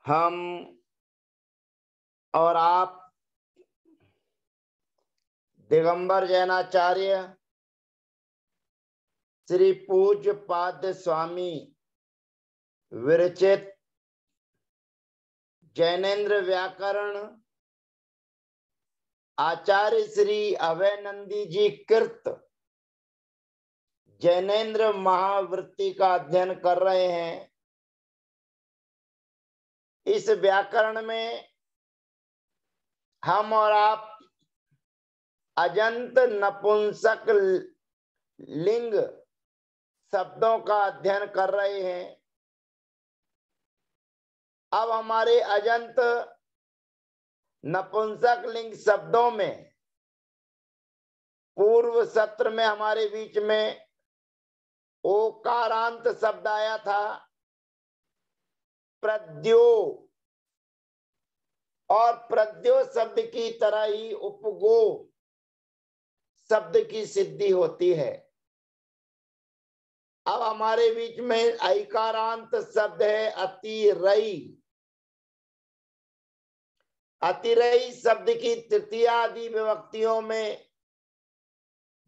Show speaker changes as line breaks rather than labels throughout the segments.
हम और आप दिगंबर जैनाचार्य श्री पूज्य पाद्य स्वामी विरचित जैनेन्द्र व्याकरण आचार्य श्री अभयनंदी जी कृत जैनेन्द्र महावृत्ति का अध्ययन कर रहे हैं। इस व्याकरण में हम और आप अजंत नपुंसक लिंग शब्दों का अध्ययन कर रहे हैं। अब हमारे अजंत नपुंसक लिंग शब्दों में पूर्व सत्र में हमारे बीच में ओकारांत शब्द आया था, प्रद्यो, और प्रद्यो शब्द की तरह ही उपगो शब्द की सिद्धि होती है। अब हमारे बीच में ऐकारांत शब्द है अतिरई। अतिरई शब्द की तृतीयादि विभक्तियों में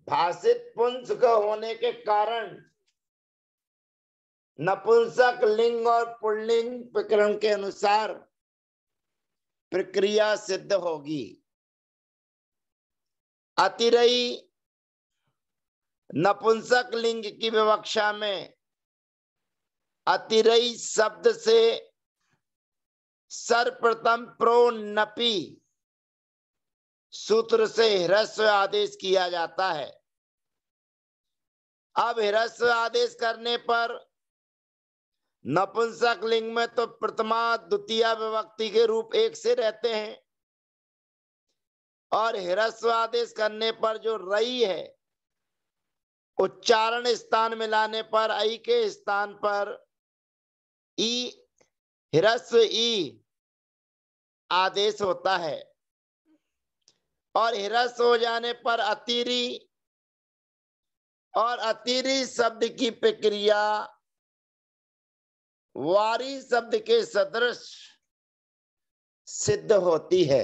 भाषित पुंसक होने के कारण नपुंसक लिंग और पुल्लिंग प्रकरण के अनुसार प्रक्रिया सिद्ध होगी। अतिरई नपुंसक लिंग की विवक्षा में अतिरई शब्द से सर्वप्रथम प्रोन्नपी सूत्र से ह्रस्व आदेश किया जाता है। अब ह्रस्व आदेश करने पर नपुंसक लिंग में तो प्रथमा द्वितीय विभक्ति के रूप एक से रहते हैं, और ह्रस्व आदेश करने पर जो रई है उच्चारण स्थान मिलाने पर आई के स्थान पर ई ह्रस्व ई आदेश होता है, और ह्रस्व हो जाने पर अतिरी, और अतिरी शब्द की प्रक्रिया वारी शब्द के सदृश सिद्ध होती है।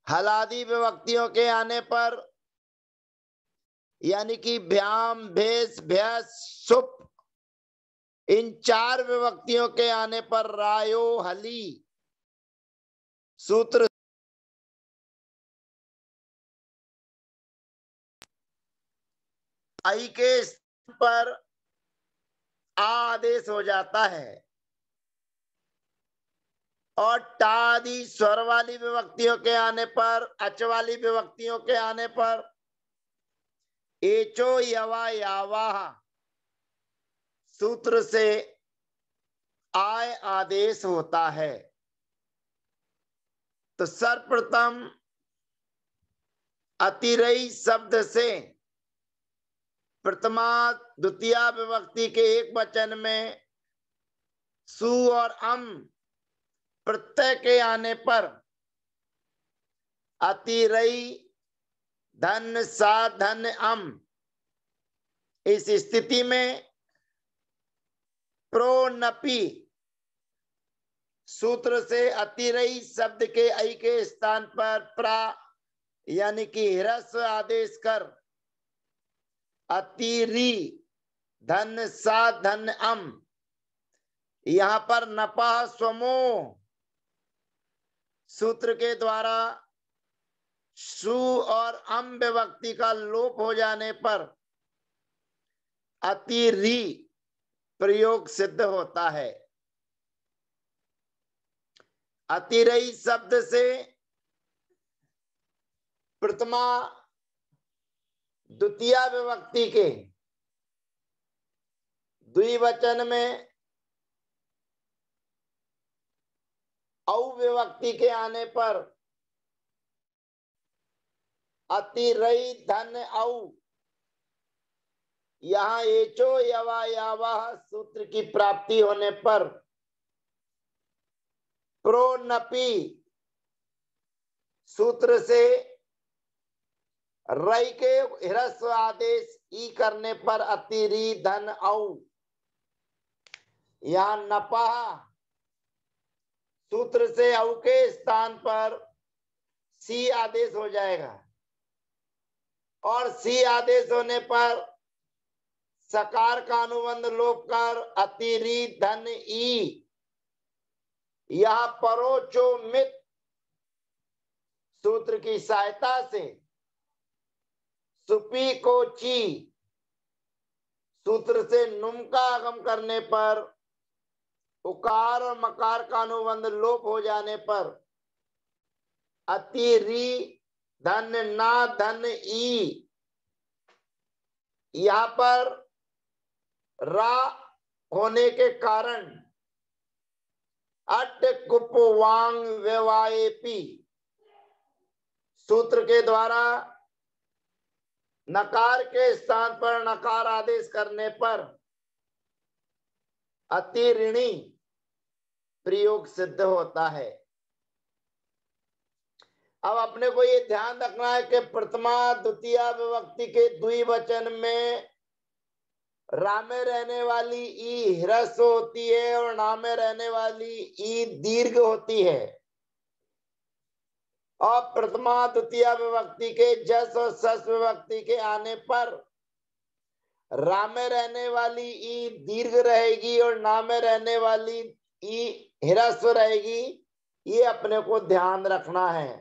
हलादि विभक्तियों के आने पर यानी कि भ्याम, भेष, भ्यस, सुप, इन चार विभक्तियों के आने पर रायो, हली सूत्र आई के स्थान पर आदेश हो जाता है, और टादि स्वर वाली विभक्तियों के आने पर, अच वाली विभक्तियों के आने पर एचो यवा यावाह सूत्र से आय आदेश होता है। तो सर्वप्रथम अतिरई शब्द से प्रथमा द्वितीय विभक्ति के एक वचन में सु और अम प्रत्यय के आने पर अतिरई धन सा धन अम, इस स्थिति में प्रोन्नपी सूत्र से अतिरई शब्द के ऐ के स्थान पर प्रा यानी कि ह्रस्व आदेश कर अतिरी धन सा धन अम, यहां पर नपा स्वमो सूत्र के द्वारा सु और अम विभक्ति का लोप हो जाने पर अतिरी प्रयोग सिद्ध होता है। अतिरई शब्द से प्रथमा द्वितीय विभक्ति के द्विवचन में औ विभक्ति के आने पर अतिरई धन औ, यहां एचो यवा यावाह सूत्र की प्राप्ति होने पर प्रोन्नपी सूत्र से रई के ह्रस्व आदेश ई करने पर अतिरी धन औ, यहाँ नपह सूत्र से औ के स्थान पर सी आदेश हो जाएगा और सी आदेश होने पर सकार का अनुबंध लोप कर अतिरी धन ई यह परोचोमित सूत्र की सहायता से सुपी को ची सूत्र से नुम का आगम करने पर उकार और मकार का अनुबंध लोप हो जाने पर अतिरी धन ना धन ई यहाँ पर रा होने के कारण अट कुपवांग व्यवाएपी सूत्र के द्वारा नकार के स्थान पर नकार आदेश करने पर अतिऋणी प्रयोग सिद्ध होता है। अब अपने को ये ध्यान रखना है कि प्रथमा द्वितीय विभक्ति के द्विवचन में रा में रहने वाली ई ह्रस्व होती है और ना में रहने वाली ई दीर्घ होती है और प्रथमा द्वितीय विभक्ति के जस और सस विभक्ति के आने पर रा में रहने वाली ई दीर्घ रहेगी और ना में रहने वाली ई ह्रस्व रहेगी। ये अपने को ध्यान रखना है।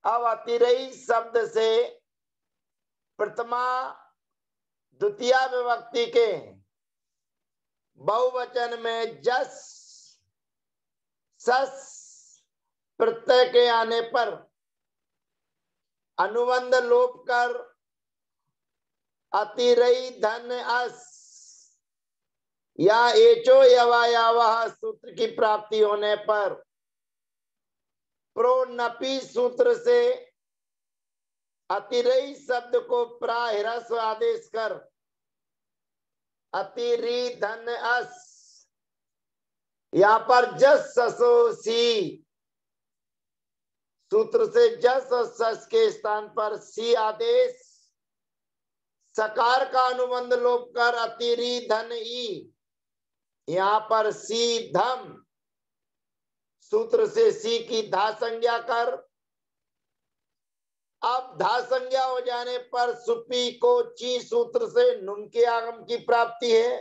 अब अतिरेई शब्द से प्रथमा द्वितीय विभक्ति के बहुवचन में जस सस प्रत्यय के आने पर अनुबंध लोप कर अतिरई धन अस या एचो यवायावह सूत्र की प्राप्ति होने पर प्रोनपी सूत्र से अतिरई शब्द को प्राहिरस्व आदेश कर अतिरी धन अस यहाँ पर जस ससो सी सूत्र से जस और सस के स्थान पर सी आदेश सकार का अनुबंध लोप कर अतिरी धन ई यहाँ पर सी धम सूत्र से सी की धा संज्ञा कर अब धा संज्ञा हो जाने पर सुपी को ची सूत्र से नुन के आगम की प्राप्ति है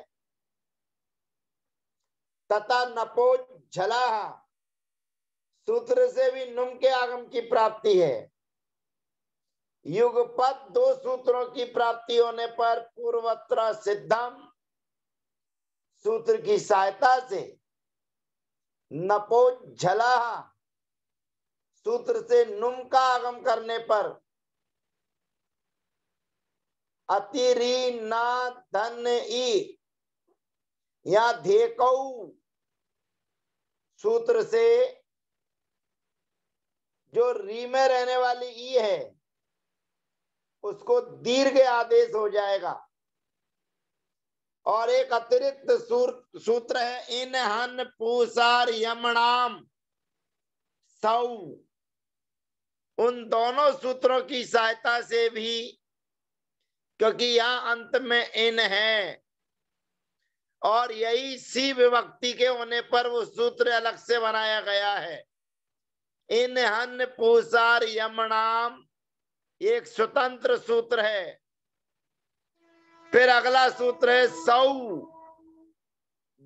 तथा नपो झला सूत्र से भी नुम के आगम की प्राप्ति है। युगपत दो सूत्रों की प्राप्ति होने पर पूर्वत्र सिद्धम सूत्र की सहायता से नपो झला सूत्र से नुम का आगम करने पर अतिरी ना धन ई या धेकौ सूत्र से जो री में रहने वाली ई है उसको दीर्घ आदेश हो जाएगा और एक अतिरिक्त सूत्र है इन हन पूसार यमणाम सौ उन दोनों सूत्रों की सहायता से भी क्योंकि यहाँ अंत में इन है और यही सी विभक्ति के होने पर वो सूत्र अलग से बनाया गया है। इन हन पूसार यमणाम एक स्वतंत्र सूत्र है। फिर अगला सूत्र है सौ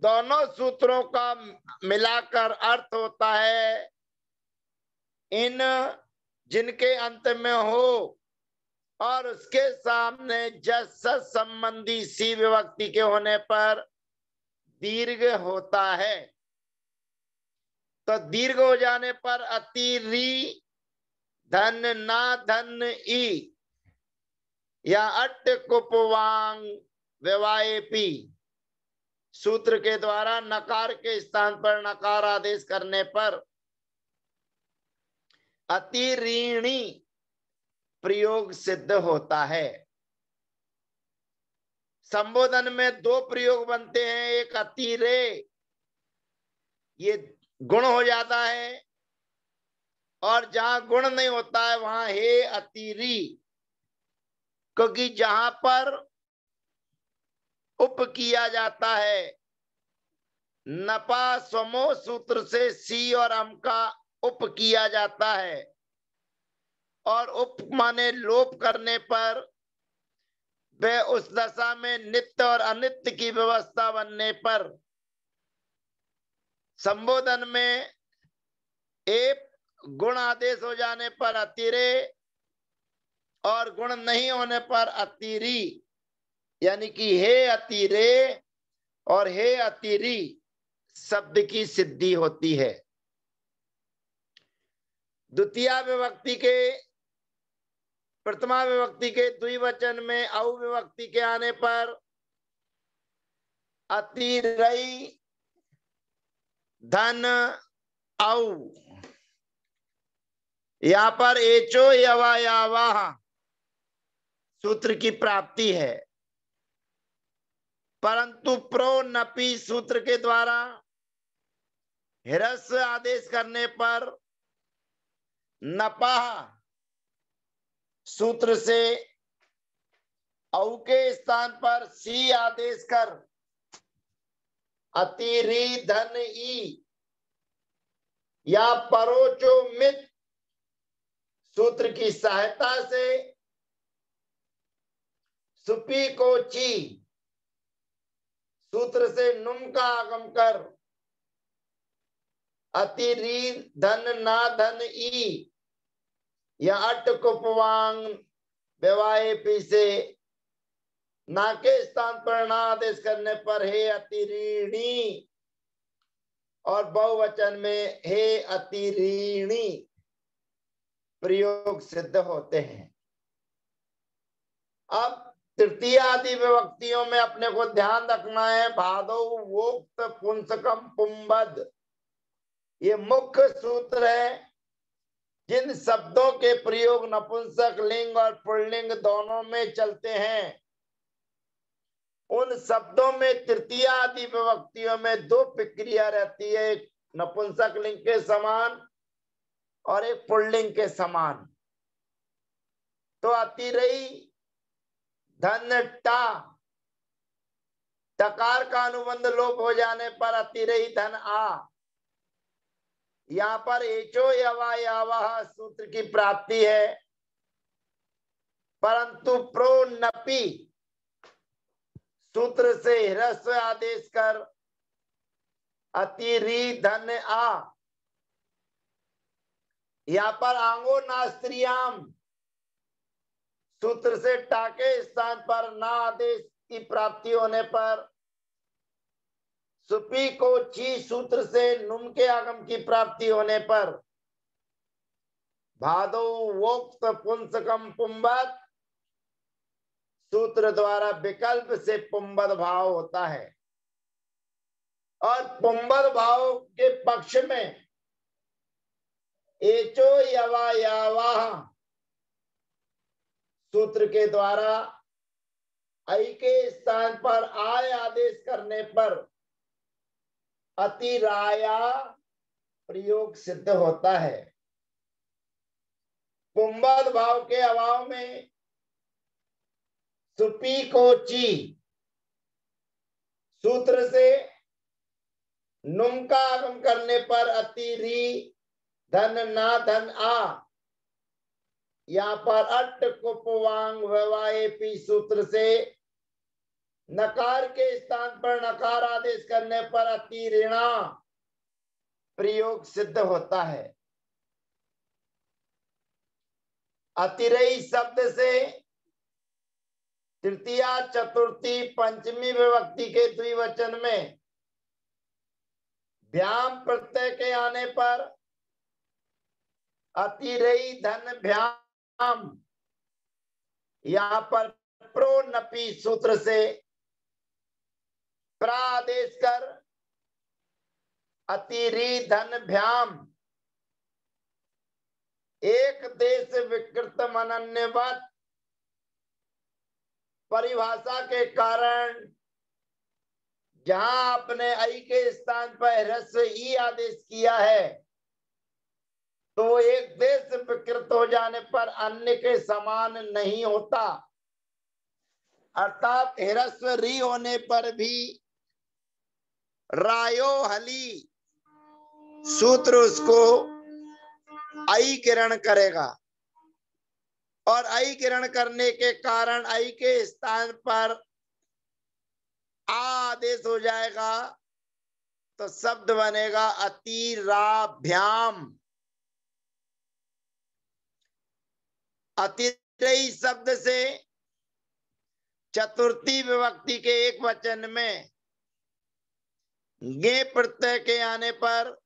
दोनों सूत्रों का मिलाकर अर्थ होता है इन जिनके अंत में हो और उसके सामने जस संबंधी सी विभक्ति के होने पर दीर्घ होता है। तो दीर्घ हो जाने पर अतिरी धन ना धन ई या अट कुपवांग व्यवाएपी सूत्र के द्वारा नकार के स्थान पर नकार आदेश करने पर अतिरीणी प्रयोग सिद्ध होता है। संबोधन में दो प्रयोग बनते हैं, एक अतिरे ये गुण हो जाता है और जहां गुण नहीं होता है वहां हे अतिरी, क्योंकि जहां पर उप किया जाता है नपा स्वमो सूत्र से सी और अम का उप किया जाता है, और उप माने लोप करने पर वे उस दशा में नित्य और अनित्य की व्यवस्था बनने पर संबोधन में एक गुण आदेश हो जाने पर अतिरे और गुण नहीं होने पर अतिरी, यानी कि हे अतिरे और हे अतिरी शब्द की सिद्धि होती है। द्वितीया विभक्ति के प्रथमा विभक्ति के द्विवचन में औ विभक्ति के आने पर अतिरई धन औ, यहां पर एचो यवा यावाह सूत्र की प्राप्ति है, परंतु प्रो नपी सूत्र के द्वारा हिरस्व आदेश करने पर नपा सूत्र से औ के स्थान पर सी आदेश कर अतिरी धन ई या परोचो मित सूत्र की सहायता से सुपी को ची सूत्र से नुम का आगम कर अतिरी धन ना धन ई या अट कुपवांग बेवाए पी से ना के स्थान पर ना आदेश करने पर हे अतिरीणी और बहुवचन में हे अतिरीणी प्रयोग सिद्ध होते हैं। अब तृतीय आदि विभक्तियों में अपने को ध्यान रखना है। भादो वोक्त पुंसकम पुंबद, ये मुख्य सूत्र है। जिन शब्दों के प्रयोग नपुंसक लिंग और पुल्लिंग दोनों में चलते हैं, उन शब्दों में तृतीय आदि विभक्तियों में दो प्रक्रिया रहती है, एक नपुंसक लिंग के समान और एक पुल्लिंग के समान। तो अतिरई धन टा, टकार का अनुबंध लोप हो जाने पर अतिरई धन आ, यहाँ पर एचो यवा यावाह सूत्र की प्राप्ति है, परंतु प्रो नपी सूत्र से ह्रस्व आदेश कर अतिरी धन आ, यहाँ पर आंगो नास्त्रियाम सूत्र से टाके स्थान पर ना आदेश की प्राप्ति होने पर सुपी को ची सूत्र से नुम के आगम की प्राप्ति होने पर भादो वोक्त पुंसकम पुंबद सूत्र द्वारा विकल्प से पुंबद भाव होता है, और पुंबद भाव के पक्ष में एचो यवा यावाह सूत्र के द्वारा आई के स्थान पर आय आदेश करने पर अतिराया प्रयोग सिद्ध होता है। पुंबद भाव के अभाव में सुपी को ची सूत्र से नुम का आगम करने पर अतिरी धन ना धन आ, यहाँ पर अट कुपवांग व्यवाए पी सूत्र से नकार के स्थान पर नकार आदेश करने पर अतिऋणा प्रयोग सिद्ध होता है। अतिरई शब्द से तृतीया चतुर्थी पंचमी विभक्ति के द्विवचन में भ्याम प्रत्यय के आने पर अतिरई धन भ्याम, यहाँ पर प्रो नपी सूत्र से प्रादेश कर अतिरी धन भ्याम एक देश विकृत मनन्यवत परिभाषा के कारण जहां आपने आई के स्थान पर ह्रस्व ई आदेश किया है, तो एक देश विकृत हो जाने पर अन्य के समान नहीं होता, अर्थात ह्रस्व री होने पर भी रायो हली सूत्र उसको आई किरण करेगा और आई किरण करने के कारण आई के स्थान पर आ आदेश हो जाएगा तो शब्द बनेगा अतिराभ्याम। अतिरई शब्द से चतुर्थी विभक्ति के एक वचन में गे प्रत्यय के आने पर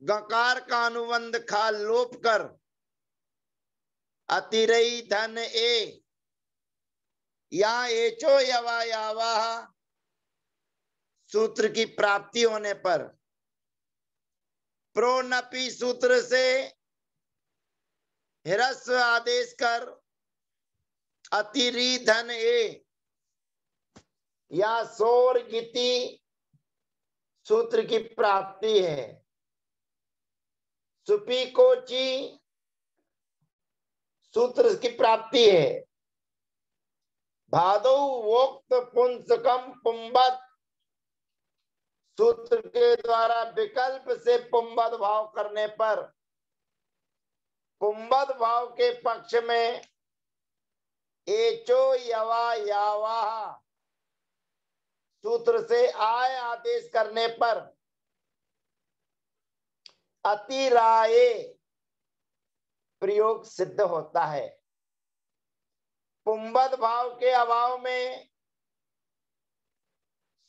गकार का अनुबंध खा लोप कर अतिरई धन ए या एचो यवा यावा सूत्र की प्राप्ति होने पर प्रोनपी सूत्र से ह्रस्व आदेश कर अतिरी धन ए या सोर गिति सूत्र की प्राप्ति है। सुपी कोची सूत्र की प्राप्ति है। भादौ वोक्त पुंसकम पुंबत सूत्र के द्वारा विकल्प से पुंबद भाव करने पर पुंबद भाव के पक्ष में एचो यवा यावा सूत्र से आय आदेश करने पर अतिराये प्रयोग सिद्ध होता है। पुंबद भाव के अभाव में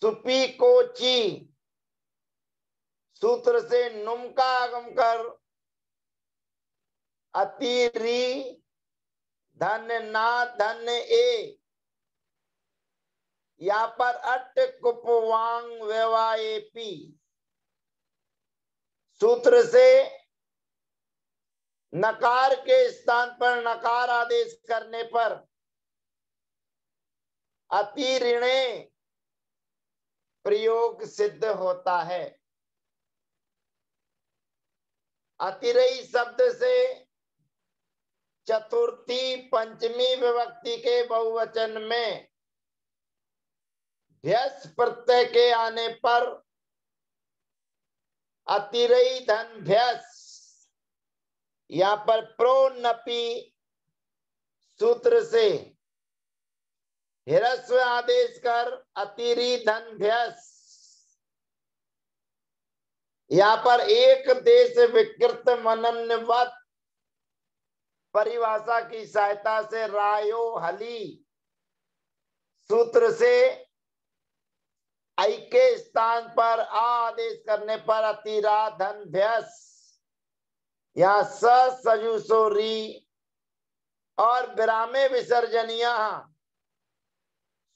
सुपी कोची सूत्र से नुम का आगम कर अतिरी धन ना धन ए या पर अट कुपवांग वेवाएपी सूत्र से नकार के स्थान पर नकार आदेश करने पर अतिऋणे प्रयोग सिद्ध होता है। अतिरई शब्द से चतुर्थी पंचमी विभक्ति के बहुवचन में भ्यस प्रत्यय के आने पर अतिरई धन भ्यस यहाँ पर प्रोनपी सूत्र से ह्रस्व आदेश कर अतिरी धन भ्यस यहाँ पर एक देश विकृत मननवत परिभाषा की सहायता से रायो हली सूत्र से आई के स्थान पर आ आदेश करने पर अतिरा धन भ्यस यहाँ सजुसो री और विरामे विसर्जनिया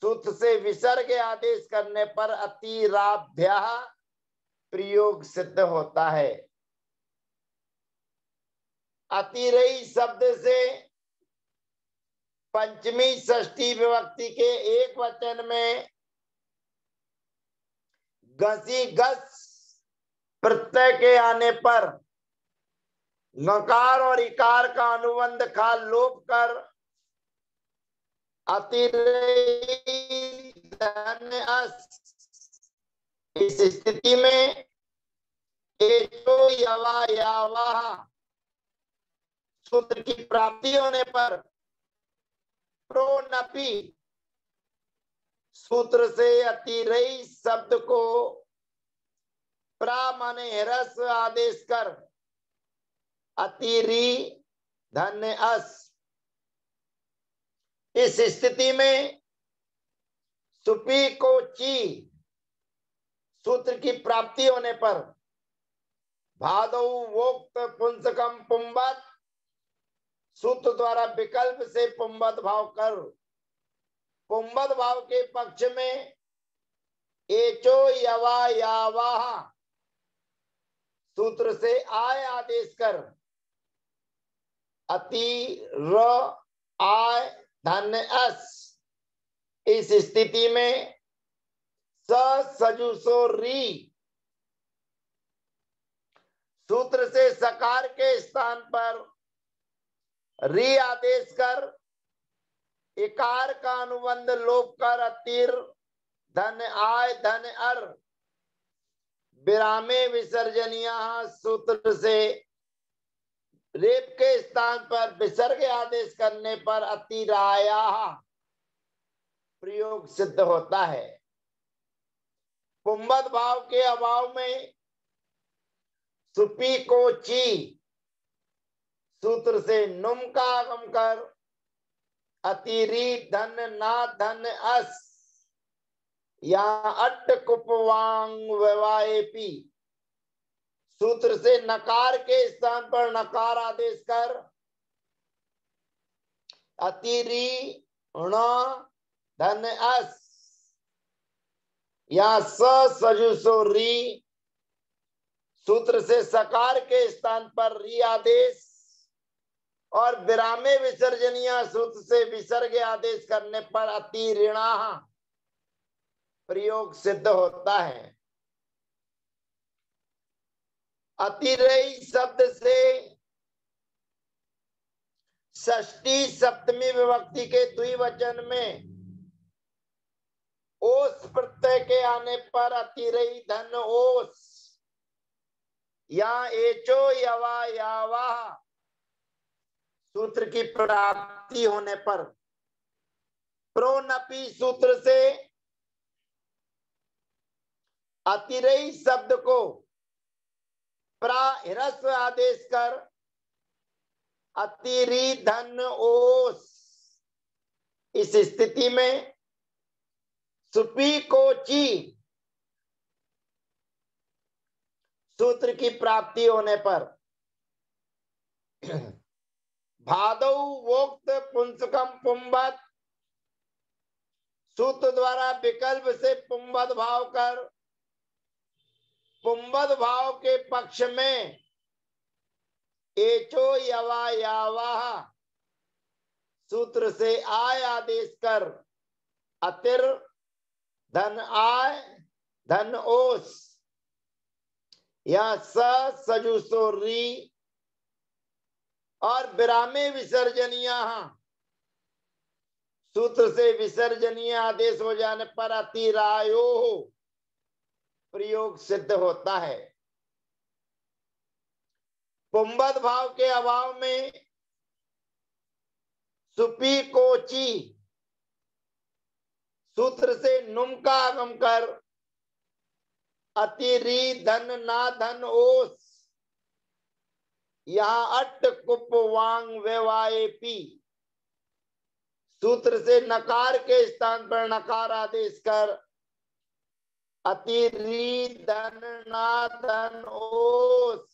सूत्र से विसर्ग आदेश करने पर अतिराभ्या प्रयोग सिद्ध होता है। अतिरई शब्द से पंचमी षष्ठी विभक्ति के एक वचन में गसी गस प्रत्यय के आने पर नकार और इकार का अनुबंध खा लोप कर अतिरई धन अस इस स्थिति में एचो यवा यावा सूत्र की प्राप्ति होने पर प्रोनपी सूत्र से अतिरई शब्द को प्रा माने ह्रस्व आदेश कर अतिरी धन अस इस स्थिति में सुपी को ची सूत्र की प्राप्ति होने पर भादौ वोक्त पुंसकम पुंबत सूत्र द्वारा विकल्प से पुंबद भाव कर पुंबद भाव के पक्ष में एचो यवा यावा सूत्र से आय आदेश कर अति र आय धन अस इस स्थिति में सजुसो री सूत्र से सकार के स्थान पर री आदेश कर इकार का अनुबंध लोप कर अतिर धन आय धन अर विरामे विसर्जनीय सूत्र से रेप के स्थान पर विसर्ग आदेश करने पर अतिराया प्रयोग सिद्ध होता है। पुंबद भाव के अभाव में सुपी को ची सूत्र से नुम का आगम कर अतिरी धन ना धन अस या अट कुपवांग व्यवाएपी सूत्र से नकार के स्थान पर नकार आदेश कर अतिरी ण धन अस या सजुसो री सूत्र से सकार के स्थान पर री आदेश और विरामे विसर्जनीय सूत्र से विसर्ग आदेश करने पर अतिऋणा प्रयोग सिद्ध होता है। अतिरयी शब्द से षष्ठी सप्तमी विभक्ति के द्विवचन में ओस प्रत्यय के आने पर अतिरयी धन ओस या एचो यवा यावा सूत्र की प्राप्ति होने पर प्रोनपी सूत्र से अतिरयी शब्द को प्राहिरस्व आदेश कर अतिरी धन ओस इस स्थिति में सुपी को ची सूत्र की प्राप्ति होने पर भादौ वोक्त पुंसकम पुंबद सूत्र द्वारा विकल्प से पुंबद भाव कर पुंबद भाव के पक्ष में एचो यवा यावा सूत्र से आय आदेश कर अतिर धन आय धन ओस या सजुसो री और विरामे विसर्जनीय सूत्र से विसर्जनीय आदेश हो जाने पर अतिरायो प्रयोग सिद्ध होता है। पुंबद भाव के अभाव में सुपी कोची सूत्र से नुम का आगम कर अतिरी धन ना धन ओस यहाँ अट कुपवांग व्यवाएपी सूत्र से नकार के स्थान पर नकार आदेश कर अतिरी धन ना धन ओस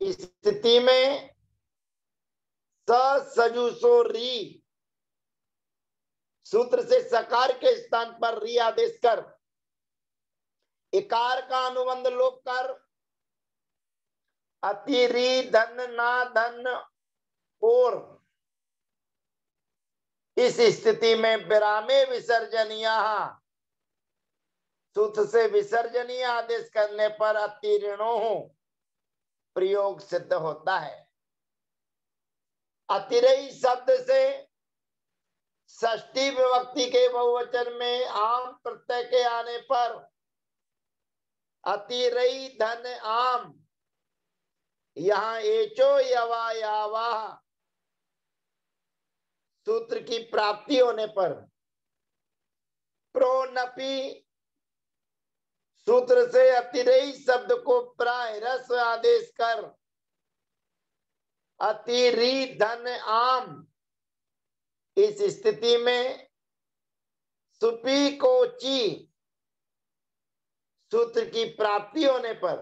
स्थिति में सजुसो री सूत्र से सकार के स्थान पर री आदेश कर इकार का अनुबंध लोप कर अतिरी धन ना धन और इस स्थिति में विरामे विसर्जनीय सूत्र से विसर्जनीय आदेश करने पर अतिऋणो प्रयोग सिद्ध होता है। अतिरयी शब्द से षष्ठी विभक्ति के बहुवचन में आम प्रत्यय के आने पर अतिरयी धन आम यहाँ एचो यवा यावा सूत्र की प्राप्ति होने पर प्रोनपी सूत्र से अतिरयी शब्द को प्राहिरस्व आदेश कर अतिरी धन आम इस स्थिति में सुपी को ची सूत्र की प्राप्ति होने पर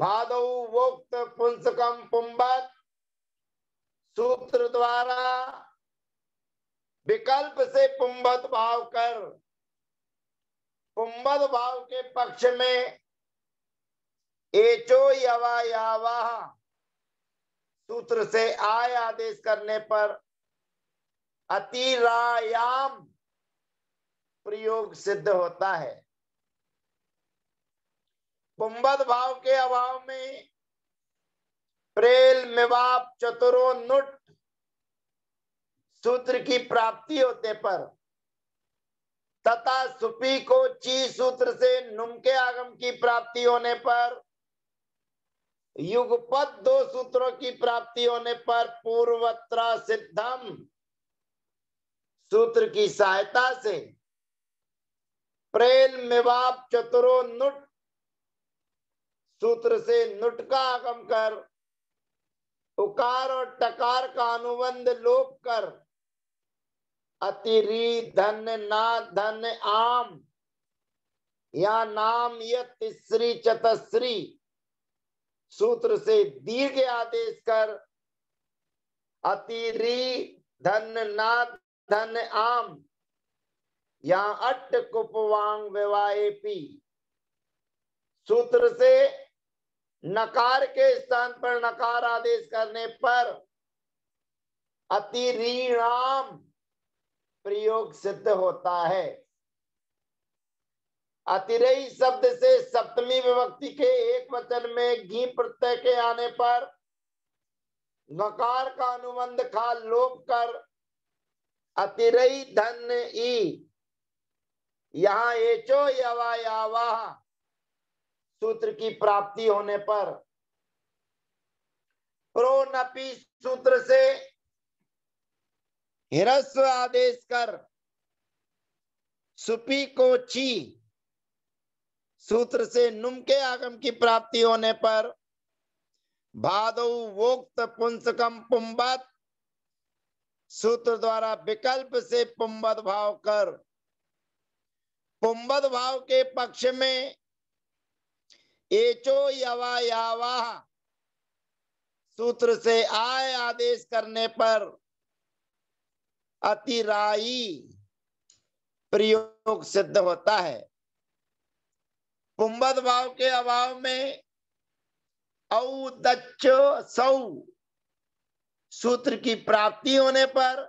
भादौ वोक्त पुंसकम पुंबद सूत्र द्वारा विकल्प से पुंबद भाव कर पुंबद भाव के पक्ष में एचो यवा यावा सूत्र से आय आदेश करने पर अतिरायाम प्रयोग सिद्ध होता है। पुंबद भाव के अभाव में प्रेल मिवाप चतुरो नुट सूत्र की प्राप्ति होते पर तथा सुपी को ची सूत्र से नुम के आगम की प्राप्ति होने पर, युगपत दो सूत्रों की प्राप्ति होने पर पूर्वत्र सिद्धम सूत्र की सहायता से प्रेल मेवाप चतुरो नुट सूत्र से नुट का आगम कर उकार और टकार का अनुबंध लोप कर अतिरी धन ना धन आम या नाम या तीसरी चतस्री सूत्र से दीर्घ आदेश कर अतिरी धन ना धन आम या अट कुपवांग व्यवाएपी सूत्र से नकार के स्थान पर नकार आदेश करने पर अतिरीणाम प्रयोग सिद्ध होता है। अतिरई शब्द से सप्तमी विभक्ति के एक वचन में घी प्रत्यय के आने पर नकार का अनुबंध खा लोप कर अतिरई धन ई यहाँ एचो यवा यावाह सूत्र की प्राप्ति होने पर प्रोनपी सूत्र से हिरस्व आदेश कर सुपी को ची सूत्र से नुम के आगम की प्राप्ति होने पर भादौ वोक्त पुंसकम पुंबत सूत्र द्वारा विकल्प से पुंबद भाव कर पुंबद भाव के पक्ष में एचो यवा यावाह सूत्र से आय आदेश करने पर अतिराई प्रयोग सिद्ध होता है। पुंबद भाव के अभाव में औ दच्च सौ सूत्र की प्राप्ति होने पर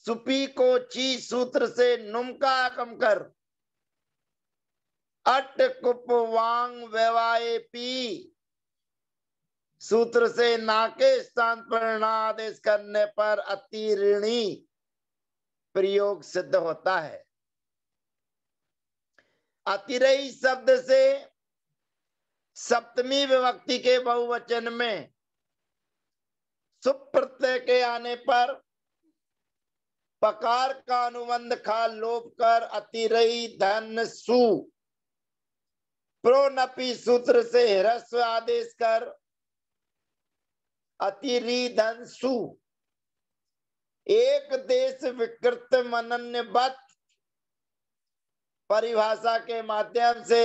सुपी को ची सूत्र से नुम का आगम कर अट कुपवांग व्यवाए पी सूत्र से ना के स्थान पर ना आदेश करने पर अतिऋणी प्रयोग सिद्ध होता है। अतिरई शब्द से सप्तमी विभक्ति के बहुवचन में सुप प्रत्यय के आने पर पकार का अनुबंध खा लोप कर अतिरई धन सु प्रोनपी सूत्र से ह्रस्व आदेश कर अतिरी धन सु एक देश विकृत मनन्यबत परिभाषा के माध्यम से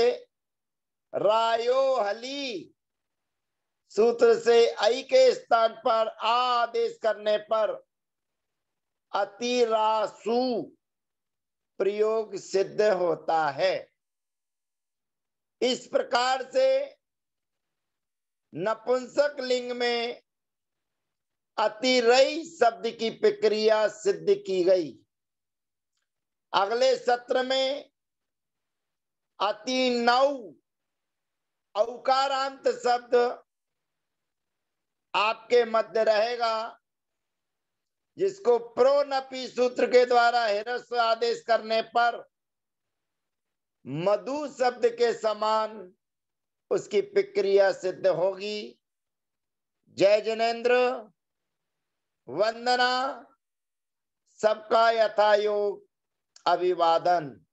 रायो हली सूत्र से आई के स्थान पर आ आदेश करने पर अतिरासु प्रयोग सिद्ध होता है। इस प्रकार से नपुंसक लिंग में अतिरई शब्द की प्रक्रिया सिद्ध की गई। अगले सत्र में अति नौ औकारांत शब्द आपके मध्य रहेगा, जिसको प्रोनपी सूत्र के द्वारा हिरस्व आदेश करने पर मधु शब्द के समान उसकी प्रक्रिया सिद्ध होगी। जय जिनेन्द्र, वंदना, सबका यथायोग अभिवादन।